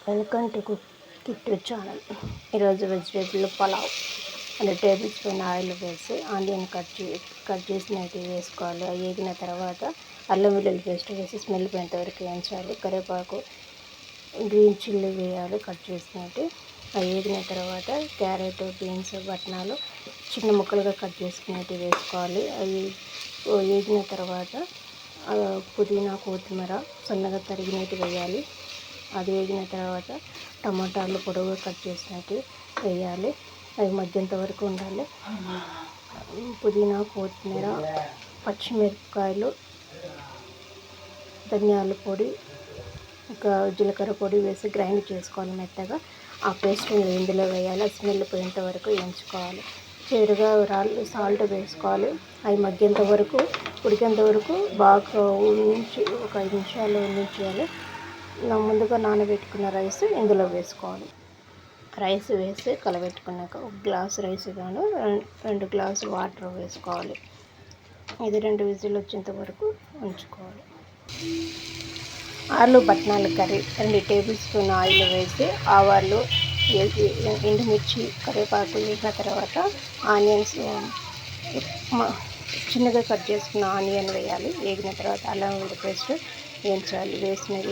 Welcome to cook Kittu channel. ఈరోజు vegetable pulao. 100 tablespoon oil వేసి onion cut చేసినట్టు వేసుకోవాలి. అవి వేగిన తర్వాత అల్లం వెల్లుల్లి పేస్ట్ వేసి స్మెల్ పోయేంత వరకు వేయించాలి. కరివేపాకు, గ్రీన్ చిల్లీ వేయాలి కట్ చేసినట్టు. అవి వేగిన తర్వాత క్యారెట్, బీన్స్, బఠానీలు చిన్న ముక్కలుగా కట్ చేసుకున్నట్టు వేసుకోవాలి. అవి వేగిన తర్వాత పుదీనా, కొత్తిమీర సన్నగా తరిగినట్టు వేయాలి. అది వేగిన తర్వాత టమాటాలు పొడవుగా కట్ చేసినట్టు వేయాలి. అవి మగ్గేంత వరకు ఉండాలి. పుదీనా, కొత్తిమీర, పచ్చిమిరపకాయలు, ధనియాల పొడి, ఇంకా జీలకర్ర పొడి వేసి గ్రైండ్ చేసుకోవాలి మెత్తగా. ఆ పేస్ట్ ఇందులో వేయాలి. స్మెల్ పోయేంత వరకు వేయించుకోవాలి. చివరిగా సాల్ట్ వేసుకోవాలి. అవి మగ్గేంత వరకు, ఉడికేంత వరకు బాగా ఉంచి ఒక 5 నిమిషాలు ఉంచేయాలి. ముందుగా నానబెట్టుకున్న రైస్ ఇందులో వేసుకోవాలి. రైస్ వేసి కలబెట్టుకున్నాక 1 గ్లాసు రైస్ గాను 2 గ్లాసులు వాటర్ వేసుకోవాలి. ఇది 2 విజిల్ వచ్చేంత వరకు ఉంచుకోవాలి. ఆలు బఠానీల కర్రీ. 2 టేబుల్ స్పూన్ ఆయిల్ వేసి ఆవాలు, ఎండుమిర్చి, కరివేపాకు వేసిన తర్వాత ఆనియన్స్, చిన్నగా కట్ చేసుకున్న ఆనియన్ వేయాలి. వేగిన తర్వాత అల్లం వెల్లుల్లి పేస్ట్ వేయించాలి.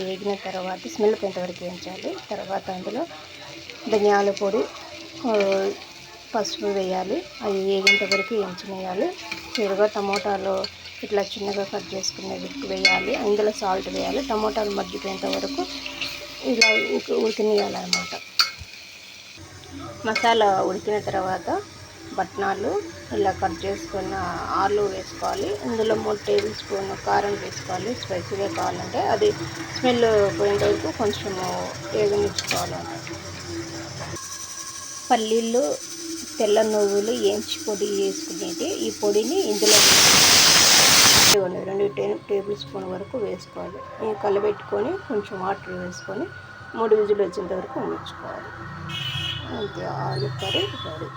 వేగిన తర్వాత స్మెల్ పోయేంతవరకు వేయించాలి. తర్వాత అందులో ధనియాల పొడి, పసుపు వేయాలి. అవి వేగేంత వరకు వేయించనేయాలి. చివరిగా టమోటాలు ఇట్లా చిన్నగా కట్ చేసుకునేది వేయాలి. ఇందులో సాల్ట్ వేయాలి. టమోటాలు మగ్గిపోయేంత వరకు ఇలా ఉడకనియాలన్నమాట. మసాలా ఉడికిన తర్వాత బఠానీలు ఇలా కట్ చేసుకున్న ఆలు వేసుకోవాలి. ఇందులో 3 టేబుల్ స్పూన్ కారం వేసుకోవాలి. స్పైసీగా కావాలంటే అది స్మెల్ పోయేంత వరకు కొంచెము వేగనిచ్చుకోవాలన్నమాట. పల్లీలు, తెల్ల నువ్వులు వేయించి పొడి వేసుకునేది. ఈ పొడిని ఇందులో 2 టేబుల్ స్పూన్ వరకు వేసుకోవాలి. కలబెట్టుకొని కొంచెం వాటర్ వేసుకొని 3 విజిల్ వచ్చేంత వరకు ఉంచుకోవాలి. అంతే, ఆలు కర్రీ రెడీ.